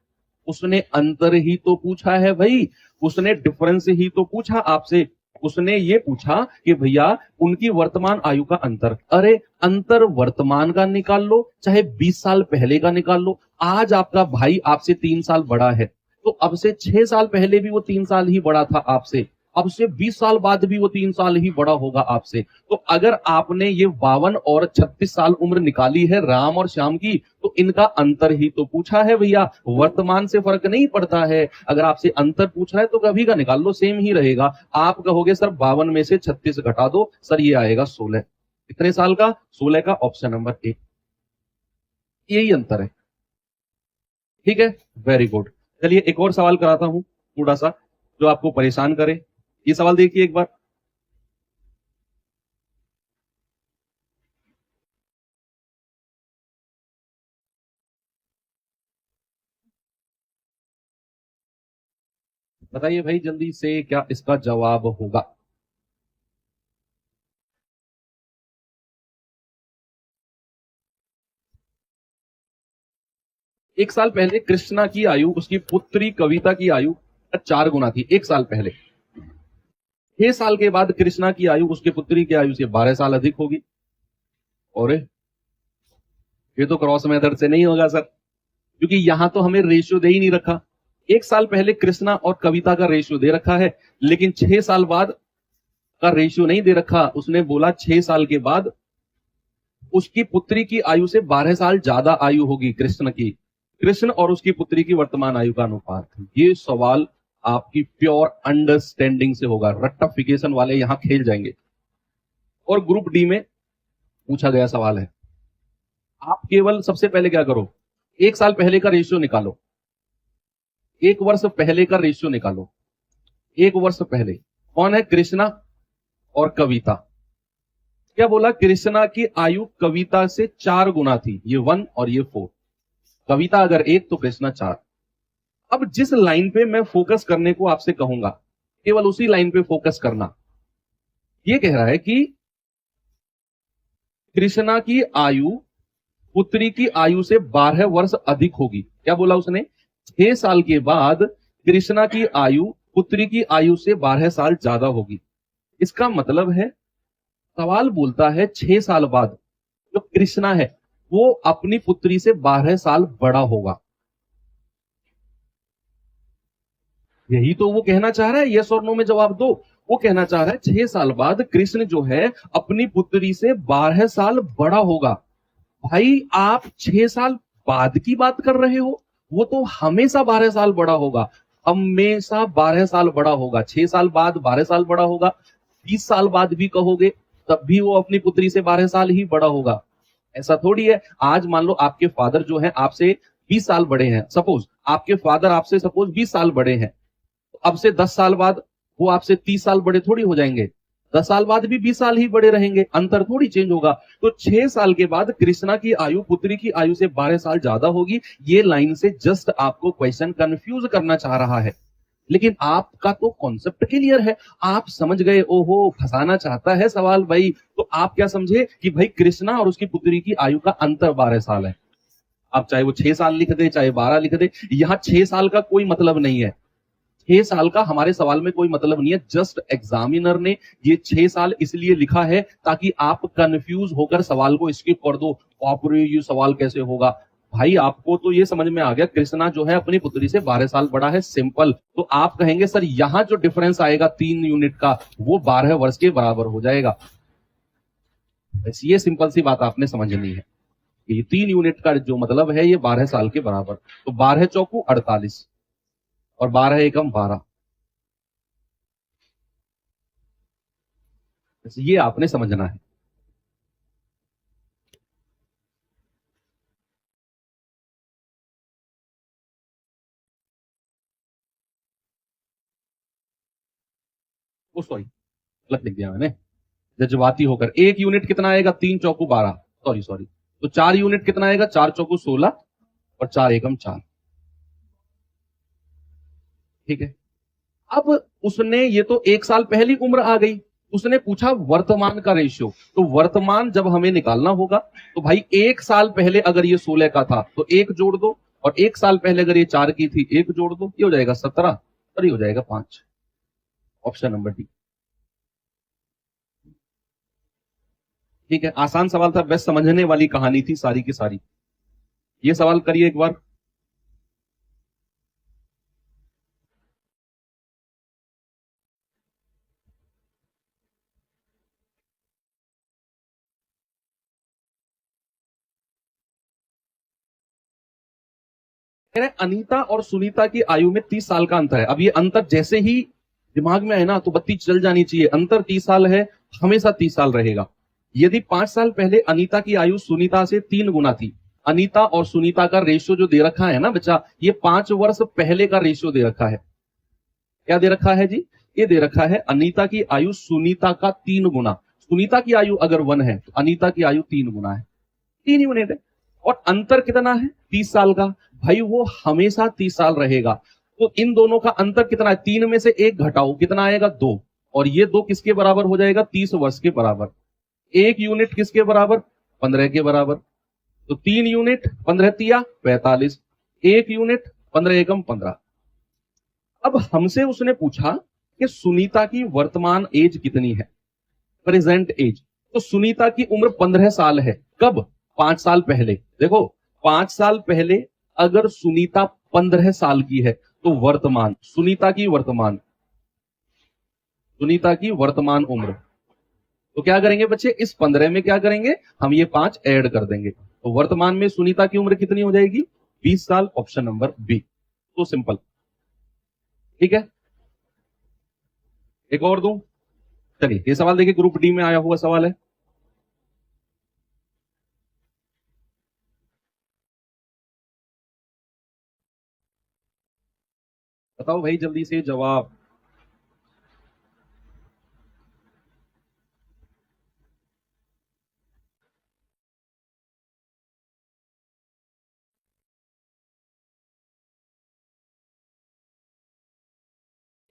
उसने अंतर ही तो पूछा है भाई, उसने डिफरेंस ही तो पूछा आपसे। उसने ये पूछा कि भैया उनकी वर्तमान आयु का अंतर। अरे अंतर वर्तमान का निकाल लो, चाहे 20 साल पहले का निकाल लो। आज आपका भाई आपसे 3 साल बड़ा है, तो अब से 6 साल पहले भी वो 3 साल ही बड़ा था आपसे, अब से 20 साल बाद भी वो 3 साल ही बड़ा होगा आपसे। तो अगर आपने ये 52 और 36 साल उम्र निकाली है राम और श्याम की, तो इनका अंतर ही तो पूछा है भैया। वर्तमान से फर्क नहीं पड़ता है। अगर आपसे अंतर पूछ रहा है तो कभी का निकाल लो, सेम ही रहेगा। आप कहोगे सर 52 में से 36 घटा दो, सर ये आएगा 16। कितने साल का? 16 का, ऑप्शन नंबर ए। यही अंतर है। ठीक है, वेरी गुड। चलिए एक और सवाल कराता हूं थोड़ा सा, जो आपको परेशान करे। ये सवाल देखिए एक बार। बताइए भाई जल्दी से, क्या इसका जवाब होगा? एक साल पहले कृष्णा की आयु उसकी पुत्री कविता की आयु 4 गुना थी, एक साल पहले। 6 साल के बाद कृष्णा की आयु उसके पुत्री की आयु से 12 साल अधिक होगी। और ये तो क्रॉस मेथड से नहीं होगा सर, क्योंकि यहां तो हमें रेशियो दे ही नहीं रखा। एक साल पहले कृष्णा और कविता का रेशियो दे रखा है, लेकिन 6 साल बाद का रेशियो नहीं दे रखा। उसने बोला 6 साल के बाद उसकी पुत्री की आयु से 12 साल ज्यादा आयु होगी कृष्ण की। कृष्ण और उसकी पुत्री की वर्तमान आयु का अनुपात। ये सवाल आपकी प्योर अंडरस्टैंडिंग से होगा, रट्टाफिकेशन वाले यहां खेल जाएंगे। और ग्रुप डी में पूछा गया सवाल है। आप केवल सबसे पहले क्या करो, एक साल पहले का रेशियो निकालो, एक वर्ष पहले का रेशियो निकालो। एक वर्ष पहले कौन है? कृष्णा और कविता। क्या बोला? कृष्णा की आयु कविता से 4 गुना थी, ये 1 और ये 4। कविता अगर 1 तो कृष्णा 4। अब जिस लाइन पे मैं फोकस करने को आपसे कहूंगा, केवल उसी लाइन पे फोकस करना। ये कह रहा है कि कृष्णा की आयु पुत्री की आयु से 12 वर्ष अधिक होगी। क्या बोला उसने? 6 साल के बाद कृष्णा की आयु पुत्री की आयु से 12 साल ज्यादा होगी। इसका मतलब है, सवाल बोलता है 6 साल बाद जो कृष्णा है वो अपनी पुत्री से 12 साल बड़ा होगा। यही तो वो कहना चाह रहा है, यस और नो में जवाब दो। वो कहना चाह रहा है 6 साल बाद कृष्ण जो है अपनी पुत्री से 12 साल बड़ा होगा। भाई आप 6 साल बाद की बात कर रहे हो, वो तो हमेशा 12 साल बड़ा होगा। हमेशा 12 साल बड़ा होगा। 6 साल बाद 12 साल बड़ा होगा, 20 साल बाद भी कहोगे तब भी वो अपनी पुत्री से 12 साल ही बड़ा होगा। ऐसा थोड़ी है। आज मान लो आपके फादर जो है आपसे 20 साल बड़े हैं, सपोज आपके फादर आपसे सपोज 20 साल बड़े हैं, तो अब से 10 साल बाद वो आपसे 30 साल बड़े थोड़ी हो जाएंगे। 10 साल बाद भी 20 साल ही बड़े रहेंगे, अंतर थोड़ी चेंज होगा। तो 6 साल के बाद कृष्णा की आयु पुत्री की आयु से 12 साल ज्यादा होगी। ये लाइन से जस्ट आपको क्वेश्चन कंफ्यूज करना चाह रहा है, लेकिन आपका तो कॉन्सेप्ट क्लियर है। आप समझ गए, ओहो फंसाना चाहता है सवाल भाई। तो आप क्या समझे कि भाई कृष्णा और उसकी पुत्री की आयु का अंतर 12 साल है। आप चाहे वो 6 साल लिख दे चाहे 12 लिख दे, यहां 6 साल का कोई मतलब नहीं है। 6 साल का हमारे सवाल में कोई मतलब नहीं है। जस्ट एग्जामिनर ने ये 6 साल इसलिए लिखा है ताकि आप कंफ्यूज होकर सवाल को स्किप कर दो। बापरे ये सवाल कैसे होगा? भाई आपको तो ये समझ में आ गया कृष्णा जो है अपनी पुत्री से 12 साल बड़ा है, सिंपल। तो आप कहेंगे सर यहां जो डिफरेंस आएगा 3 यूनिट का वो 12 वर्ष के बराबर हो जाएगा। बस ये सिंपल सी बात आपने समझनी है। ये 3 यूनिट का जो मतलब है ये 12 साल के बराबर। तो 12 चौकू 48 और 12 एकम 12। ये आपने समझना है। वो सॉरी गलत लिख दिया मैंने, जज्बाती होकर। 1 यूनिट कितना आएगा, 3 चौकू 12, सॉरी। तो 4 यूनिट कितना आएगा, 4 चौकू 16 और 4 एकम 4। ठीक है। अब उसने, ये तो 1 साल पहली उम्र आ गई, उसने पूछा वर्तमान का रेशियो। तो वर्तमान जब हमें निकालना होगा तो भाई 1 साल पहले अगर ये 16 का था तो 1 जोड़ दो, और 1 साल पहले अगर ये 4 की थी 1 जोड़ दो, ये हो जाएगा 17 और ये हो जाएगा 5। Option number D. ठीक है, आसान सवाल था, बस समझने वाली कहानी थी सारी की सारी। ये सवाल करिए एक बार। अनीता और सुनीता की आयु में 30 साल का अंतर है। अब ये अंतर जैसे ही दिमाग में है ना तो बत्ती चल जानी चाहिए। अंतर 30 साल है, हमेशा 30 साल रहेगा। यदि 5 साल पहले अनीता की आयु सुनीता से 3 गुना थी, अनीता और सुनीता का रेशियो जो दे रखा है ना बच्चा, ये 5 वर्ष पहले का रेशियो दे रखा है। क्या दे रखा है जी, ये दे रखा है अनीता की आयु सुनीता का 3 गुना। सुनीता की आयु अगर 1 है तो अनीता की आयु 3 गुना है, 3 यूनिट है। और अंतर कितना है, 30 साल का। भाई वो हमेशा 30 साल रहेगा। तो इन दोनों का अंतर कितना है, 3 में से 1 घटाओ, कितना आएगा, 2। और ये 2 किसके बराबर हो जाएगा, 30 वर्ष के बराबर। 1 यूनिट किसके बराबर, 15 के बराबर। तो 3 यूनिट 15 तिया 45, 1 यूनिट 15 एकम 15। अब हमसे उसने पूछा कि सुनीता की वर्तमान एज कितनी है, प्रेजेंट एज। तो सुनीता की उम्र 15 साल है। कब, 5 साल पहले। देखो 5 साल पहले अगर सुनीता 15 साल की है तो वर्तमान सुनीता की वर्तमान उम्र, तो क्या करेंगे बच्चे, इस 15 में क्या करेंगे हम, ये 5 ऐड कर देंगे। तो वर्तमान में सुनीता की उम्र कितनी हो जाएगी, 20 साल। Option number B. तो सिंपल। ठीक है, एक और दूं, चलिए ये सवाल देखिए, ग्रुप डी में आया हुआ सवाल है। बताओ भाई जल्दी से जवाब।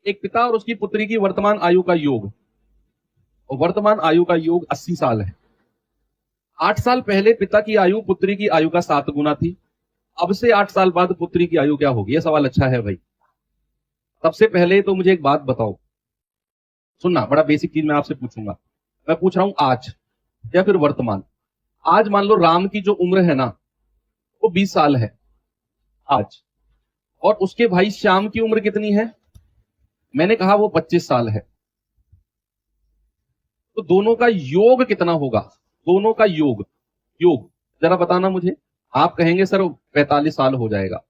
एक पिता और उसकी पुत्री की वर्तमान आयु का योग, और वर्तमान आयु का योग 80 साल है। 8 साल पहले पिता की आयु पुत्री की आयु का 7 गुना थी। अब से 8 साल बाद पुत्री की आयु क्या होगी, यह सवाल अच्छा है भाई। सबसे पहले तो मुझे एक बात बताओ, सुनना, बड़ा बेसिक चीज मैं आपसे पूछूंगा। मैं पूछ रहा हूं आज या फिर वर्तमान। आज मान लो राम की जो उम्र है ना वो 20 साल है आज, और उसके भाई श्याम की उम्र कितनी है, मैंने कहा वो 25 साल है। तो दोनों का योग कितना होगा, दोनों का योग जरा बताना मुझे। आप कहेंगे सर 45 साल हो जाएगा।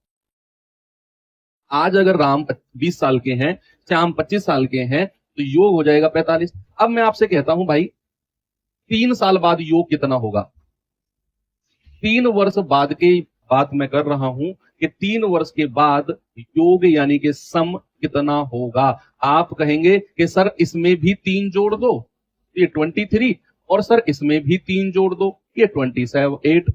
आज अगर राम 20 साल के हैं, श्याम 25 साल के हैं, तो योग हो जाएगा 45। अब मैं आपसे कहता हूं भाई 3 साल बाद योग कितना होगा। 3 वर्ष बाद की बात मैं कर रहा हूं कि 3 वर्ष के बाद योग यानी कि सम कितना होगा। आप कहेंगे कि सर इसमें भी 3 जोड़ दो, ये 23, और सर इसमें भी 3 जोड़ दो, ये 28।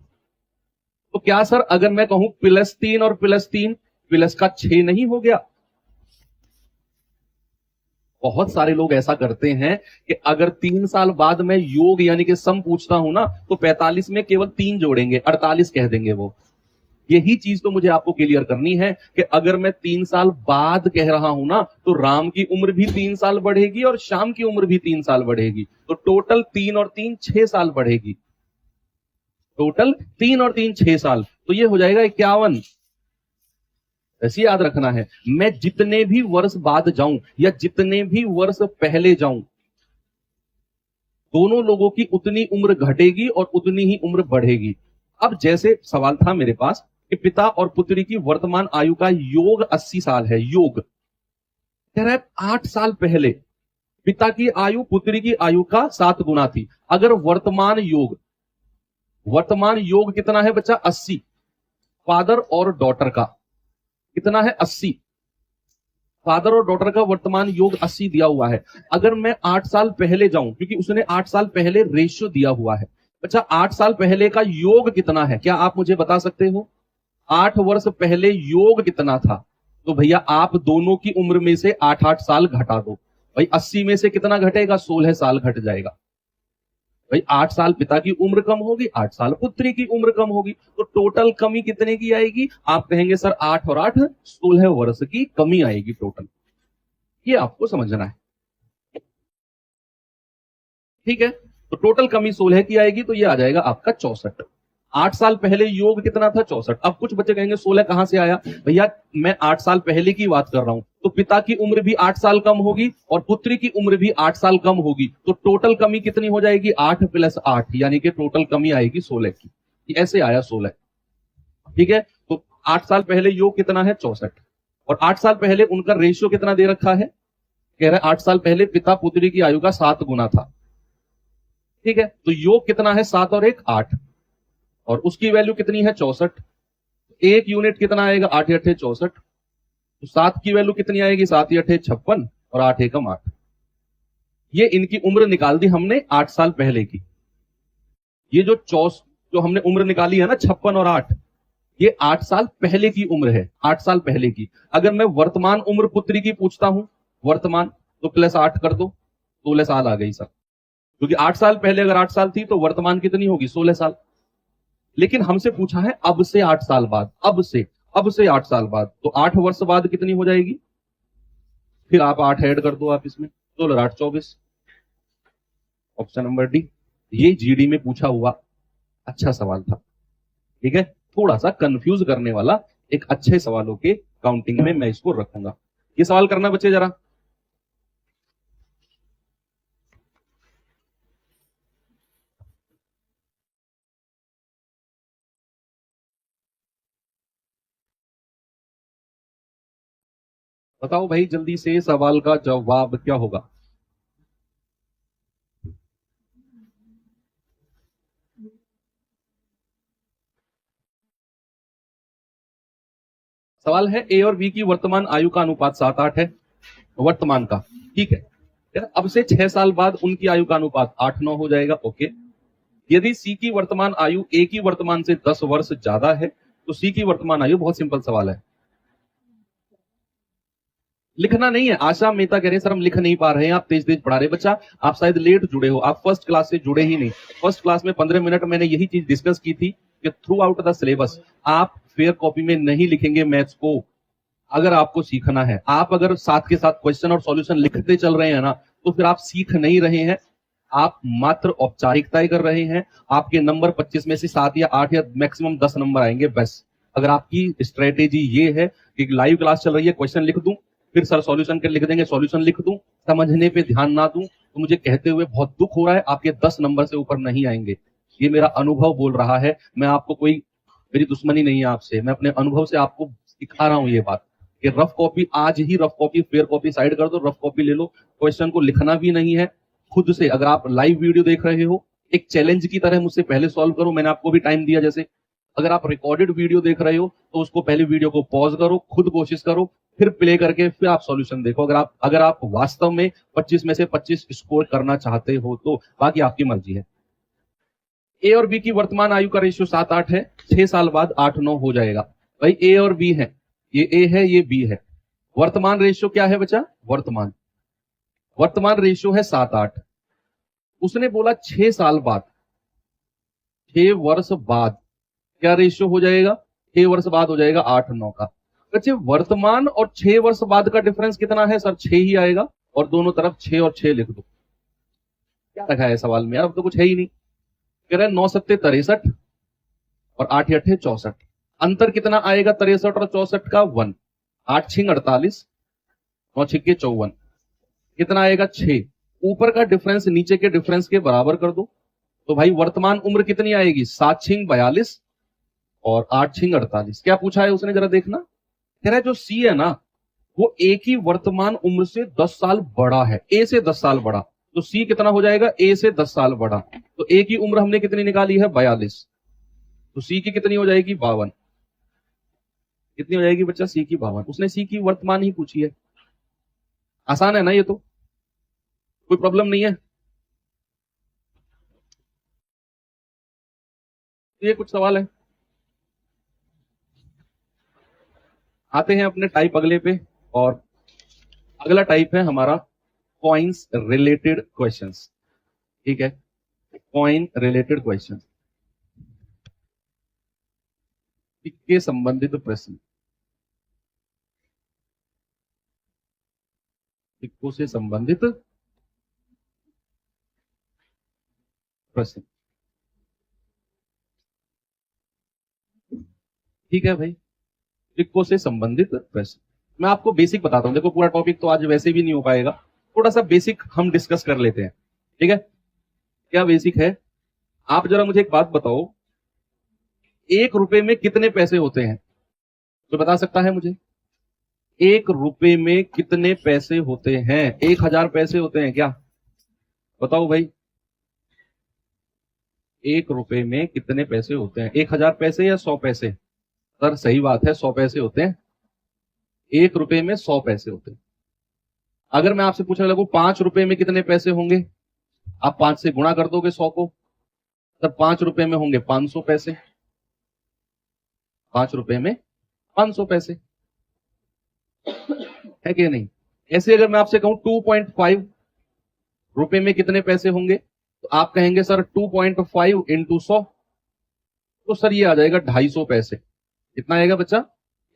तो क्या सर अगर मैं कहूं +3 और +3 प्लस का 6 नहीं हो गया। बहुत सारे लोग ऐसा करते हैं कि अगर 3 साल बाद मैं योग यानी कि सम पूछता हूं ना तो 45 में केवल 3 जोड़ेंगे, 48 कह देंगे वो। यही चीज तो मुझे आपको क्लियर करनी है कि अगर मैं 3 साल बाद कह रहा हूं ना तो राम की उम्र भी 3 साल बढ़ेगी और श्याम की उम्र भी 3 साल बढ़ेगी। तो टोटल 3 और 3 6 साल बढ़ेगी। टोटल 3 और 3 6 साल, तो ये हो जाएगा 51। ऐसे याद रखना है, मैं जितने भी वर्ष बाद जाऊं या जितने भी वर्ष पहले जाऊं, दोनों लोगों की उतनी उम्र घटेगी और उतनी ही उम्र बढ़ेगी। अब जैसे सवाल था मेरे पास कि पिता और पुत्री की वर्तमान आयु का योग 80 साल है। योग कह रहा है 8 साल पहले पिता की आयु पुत्री की आयु का 7 गुना थी। अगर वर्तमान योग कितना है बच्चा, 80। फादर और डॉटर का कितना है, 80। फादर और डॉटर का वर्तमान योग 80 दिया हुआ है। अगर मैं 8 साल पहले जाऊं, क्योंकि उसने 8 साल पहले रेशियो दिया हुआ है। अच्छा, 8 साल पहले का योग कितना है, क्या आप मुझे बता सकते हो? 8 वर्ष पहले योग कितना था? तो भैया आप दोनों की उम्र में से 8-8 साल घटा दो। भाई 80 में से कितना घटेगा? 16 साल घट जाएगा। भाई 8 साल पिता की उम्र कम होगी, 8 साल पुत्री की उम्र कम होगी, तो टोटल कमी कितने की आएगी? आप कहेंगे सर 8 और 8 16 वर्ष की कमी आएगी टोटल। ये आपको समझना है, ठीक है? तो टोटल कमी 16 की आएगी, तो ये आ जाएगा आपका 64। 8 साल पहले योग कितना था? 64। अब कुछ बच्चे कहेंगे 16 कहां से आया? भैया मैं 8 साल पहले की बात कर रहा हूं, तो पिता की उम्र भी 8 साल कम होगी और पुत्री की उम्र भी 8 साल कम होगी, तो टोटल कमी कितनी हो जाएगी? 8 + 8, यानी कि टोटल कमी आएगी 16 की। ऐसे आया 16, ठीक है? तो 8 साल पहले योग कितना है? 64। और 8 साल पहले उनका रेशियो कितना दे रखा है? कह रहे 8 साल पहले पिता पुत्री की आयु का 7 गुना था, ठीक है? तो योग कितना है? 7 और 1 8, और उसकी वैल्यू कितनी है? 64। एक यूनिट कितना आएगा? 8 × 8 = 64। तो 7 की वैल्यू कितनी आएगी? 7 × 8 = 56 और 8 × 8। ये इनकी उम्र निकाल दी हमने 8 साल पहले की। ये जो हमने उम्र निकाली है ना 56 और 8, ये 8 साल पहले की उम्र है, 8 साल पहले की। अगर मैं वर्तमान उम्र पुत्री की पूछता हूं, वर्तमान, तो +8 कर दो, 16 साल आ गई सर। क्योंकि 8 साल पहले अगर 8 साल थी तो वर्तमान कितनी होगी? 16 साल। लेकिन हमसे पूछा है अब से 8 साल बाद, अब से 8 साल बाद, तो 8 वर्ष बाद कितनी हो जाएगी? फिर आप 8 ऐड कर दो, आप इसमें 16 8 24। Option number D. ये जीडी में पूछा हुआ अच्छा सवाल था, ठीक है? थोड़ा सा कंफ्यूज करने वाला एक अच्छे सवालों के काउंटिंग में मैं इसको रखूंगा। ये सवाल करना बच्चे जरा। बताओ भाई जल्दी से, सवाल का जवाब क्या होगा? सवाल है ए और बी की वर्तमान आयु का अनुपात 7-8 है, वर्तमान का, ठीक है? अब से 6 साल बाद उनकी आयु का अनुपात 8-9 हो जाएगा, ओके। यदि सी की वर्तमान आयु ए की वर्तमान से 10 वर्ष ज्यादा है, तो सी की वर्तमान आयु, बहुत सिंपल सवाल है, लिखना नहीं है। आशा मेहता कह रहे हैं सर हम लिख नहीं पा रहे हैं, आप तेज तेज पढ़ा रहे। बच्चा आप शायद लेट जुड़े हो, आप फर्स्ट क्लास से जुड़े ही नहीं। फर्स्ट क्लास में 15 मिनट मैंने यही चीज डिस्कस की थी कि थ्रू आउट द सिलेबस आप फेयर कॉपी में नहीं लिखेंगे मैथ्स को। अगर आपको सीखना है, आप अगर साथ के साथ क्वेश्चन और सॉल्यूशन लिखते चल रहे हैं ना, तो फिर आप सीख नहीं रहे हैं, आप मात्र औपचारिकताएं कर रहे हैं। आपके नंबर 25 में से 7 या 8 या मैक्सिमम 10 नंबर आएंगे बस। अगर आपकी स्ट्रेटेजी ये है कि लाइव क्लास चल रही है, क्वेश्चन लिख दूं, फिर सर सॉल्यूशन के लिख देंगे, सॉल्यूशन लिख दूं, समझने पे ध्यान ना दूं, तो मुझे कहते हुए बहुत दुख हो रहा है, आपके 10 नंबर से ऊपर नहीं आएंगे। ये मेरा अनुभव बोल रहा है, मैं आपको कोई, मेरी दुश्मनी नहीं है आपसे, मैं अपने अनुभव से आपको सिखा रहा हूं ये बात कि रफ कॉपी, आज ही rough copy fair copy side कर दो, रफ कॉपी ले लो। क्वेश्चन को लिखना भी नहीं है, खुद से अगर आप लाइव वीडियो देख रहे हो, एक चैलेंज की तरह मुझसे पहले सॉल्व करो। मैंने आपको भी टाइम दिया। जैसे अगर आप रिकॉर्डेड वीडियो देख रहे हो तो उसको पहले वीडियो को पॉज करो, खुद कोशिश करो, फिर प्ले करके फिर आप सॉल्यूशन देखो। अगर आप वास्तव में 25 में से 25 स्कोर करना चाहते हो तो, बाकी आपकी मर्जी है। ए और बी की वर्तमान आयु का रेशियो 7-8 है, 6 साल बाद 8-9 हो जाएगा। भाई ए और बी है, ये ए है ये बी है, वर्तमान रेशियो क्या है बच्चा? वर्तमान रेशियो है 7-8। उसने बोला 6 साल बाद, 6 वर्ष बाद क्या रेशियो हो जाएगा? 6 वर्ष बाद हो जाएगा 8-9 का। बच्चे वर्तमान और 6 वर्ष बाद का डिफरेंस कितना है सर? 6 ही आएगा, और दोनों तरफ 6 और 6 लिख दो। क्या रखा है सवाल में यार? अब तो कुछ है ही नहीं। कह रहे 9 7 63 और 8 8 64। अंतर कितना आएगा 63 और 64 का? 1। 8 6 48, 9 6 54, कितना आएगा? 6। ऊपर का डिफरेंस नीचे के डिफरेंस के बराबर कर दो, तो भाई वर्तमान उम्र कितनी आएगी? 7 6 42 और 8 6 48। क्या पूछा है उसने जरा देखना। कह रहा है जो सी है ना, वो ए की वर्तमान उम्र से 10 साल बड़ा है, ए से 10 साल बड़ा, तो सी कितना हो जाएगा? ए से 10 साल बड़ा। तो ए की उम्र हमने कितनी निकाली है? 42, तो सी की कितनी हो जाएगी? 52। कितनी हो जाएगी बच्चा? सी की 52। उसने सी की वर्तमान ही पूछी है, आसान है ना ये, तो कोई प्रॉब्लम नहीं है। ये कुछ सवाल है। आते हैं अपने टाइप अगले पे, और अगला टाइप है हमारा कॉइन्स रिलेटेड क्वेश्चंस। ठीक है, कॉइन रिलेटेड क्वेश्चन, सिक्के संबंधित प्रश्न, सिक्कों से संबंधित प्रश्न। ठीक है भाई, सिक्कों से संबंधित प्रश्न। मैं आपको बेसिक बताता हूं, देखो पूरा टॉपिक तो आज वैसे भी नहीं हो पाएगा, थोड़ा सा बेसिक हम डिस्कस कर लेते हैं। ठीक है, क्या बेसिक है? आप जरा मुझे एक बात बताओ, 1 रुपए में कितने पैसे होते हैं? तो बता सकता है मुझे? 1 रुपए में कितने पैसे होते हैं? 1000 पैसे होते हैं क्या? बताओ भाई, 1 रुपए में कितने पैसे होते हैं? 1000 पैसे या 100 पैसे? सर सही बात है, 100 पैसे होते हैं। 1 रुपए में 100 पैसे होते हैं। अगर मैं आपसे पूछने लगूं 5 रुपए में कितने पैसे होंगे, आप 5 से गुणा कर दोगे 100 को, तब 5 रुपए में होंगे 500 पैसे। 5 रुपए में 500 पैसे है कि नहीं? ऐसे अगर मैं आपसे कहूं 2.5 रुपए में कितने पैसे होंगे, तो आप कहेंगे सर 2.5 इंटू 100, तो सर ये आ जाएगा 250 पैसे। कितना आएगा बच्चा?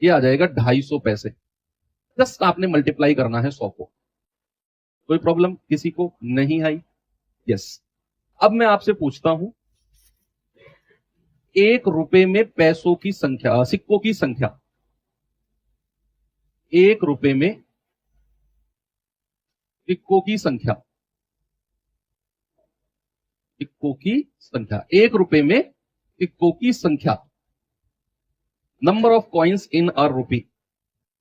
ये आ जाएगा 250 पैसे। जस्ट आपने मल्टीप्लाई करना है 100 को। कोई प्रॉब्लम किसी को नहीं आई? यस। अब मैं आपसे पूछता हूं, 1 रुपए में पैसों की संख्या, सिक्कों की संख्या, 1 रुपए में सिक्कों की संख्या, सिक्कों की संख्या, 1 रुपए में सिक्कों की संख्या, नंबर ऑफ कॉइन्स इन अ रुपी।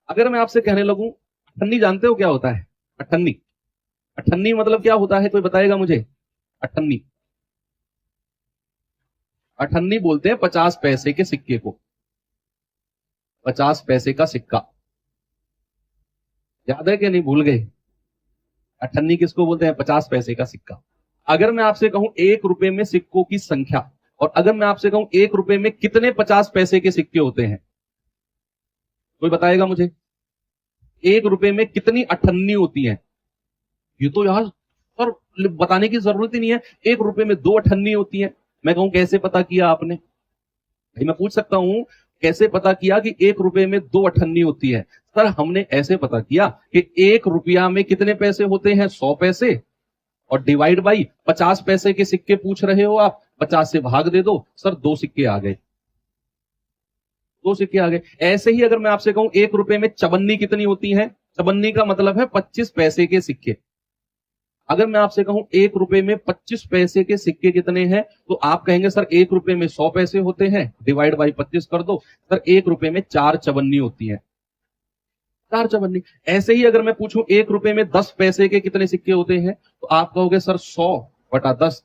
अगर मैं आपसे कहने लगूं, अठन्नी जानते हो क्या होता है? अठन्नी, अठन्नी मतलब क्या होता है, कोई बताएगा मुझे? अठन्नी, अठन्नी बोलते हैं 50 पैसे के सिक्के को। 50 पैसे का सिक्का याद है कि नहीं? भूल गए? अठन्नी किसको बोलते हैं? 50 पैसे का सिक्का। अगर मैं आपसे कहूं 1 रुपए में सिक्कों की संख्या, और अगर मैं आपसे कहूं 1 रुपए में कितने 50 पैसे के सिक्के होते हैं, कोई बताएगा मुझे? 1 रुपए में कितनी अठन्नी होती है? ये तो यार सर बताने की जरूरत ही नहीं है, 1 रुपए में 2 अठन्नी होती है। मैं कहूं कैसे पता किया आपने? भाई मैं पूछ सकता हूं, कैसे पता किया कि 1 रुपए में 2 अठन्नी होती है? सर हमने ऐसे पता किया कि 1 रुपया में कितने पैसे होते हैं? 100 पैसे, और डिवाइड बाई 50 पैसे के सिक्के पूछ रहे हो आप, 50 से भाग दे दो, सर 2 सिक्के आ गए, 2 सिक्के आ गए। ऐसे ही अगर मैं आपसे कहूं 1 रुपए में चवन्नी कितनी होती है? चवन्नी का मतलब है 25 पैसे के सिक्के। अगर मैं आपसे कहूं 1 रुपए में 25 पैसे के सिक्के कितने हैं, तो आप कहेंगे सर 1 रुपए में 100 पैसे होते हैं, डिवाइड बाई 25 कर दो, सर 1 रुपए में 4 चवन्नी होती है, 4 चवन्नी। ऐसे ही अगर मैं पूछूं 1 रुपए में 10 पैसे के कितने सिक्के होते हैं, तो आप कहोगे सर 100/10,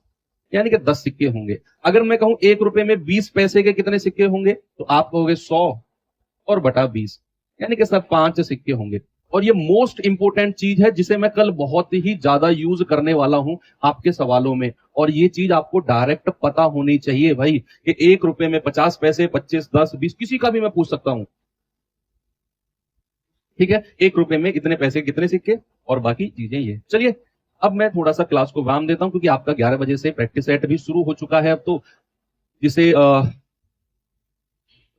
यानी कि 10 सिक्के होंगे। अगर मैं कहूं 1 रुपए में 20 पैसे के कितने सिक्के होंगे, तो आप कहोगे 100/20, यानी कि सर 5 सिक्के होंगे। और ये मोस्ट इंपोर्टेंट चीज है जिसे मैं कल बहुत ही ज्यादा यूज करने वाला हूं आपके सवालों में, और ये चीज आपको डायरेक्ट पता होनी चाहिए भाई कि 1 रुपए में 50 पैसे, 25, 10, 20, किसी का भी मैं पूछ सकता हूं। ठीक है, 1 रुपए में इतने पैसे कितने सिक्के, और बाकी चीजें ये। चलिए अब मैं थोड़ा सा क्लास को विराम देता हूं, क्योंकि आपका 11 बजे से प्रैक्टिस सेट भी शुरू हो चुका है। अब तो जिसे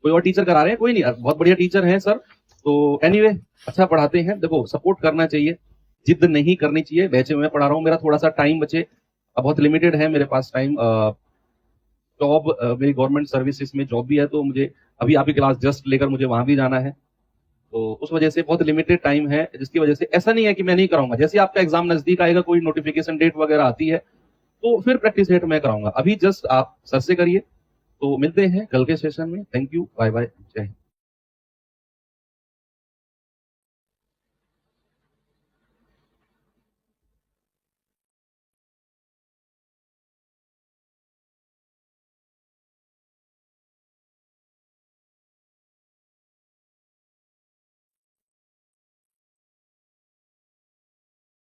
कोई और टीचर करा रहे हैं? कोई नहीं, बहुत बढ़िया टीचर हैं सर। तो एनीवे अच्छा पढ़ाते हैं। देखो सपोर्ट करना चाहिए, जिद नहीं करनी चाहिए। वैसे मैं पढ़ा रहा हूँ, मेरा थोड़ा सा टाइम बचे, बहुत लिमिटेड है मेरे पास टाइम। जॉब, मेरी गवर्नमेंट सर्विसेज में जॉब भी है, तो मुझे अभी आपकी क्लास जस्ट लेकर मुझे वहां भी जाना है, तो उस वजह से बहुत लिमिटेड टाइम है, जिसकी वजह से ऐसा नहीं है कि मैं नहीं कराऊंगा। जैसे आपका एग्जाम नजदीक आएगा, कोई नोटिफिकेशन डेट वगैरह आती है, तो फिर प्रैक्टिस सेट मैं कराऊंगा। अभी जस्ट आप सर से करिए। तो मिलते हैं कल के सेशन में। थैंक यू, बाय बाय, जय हिंद।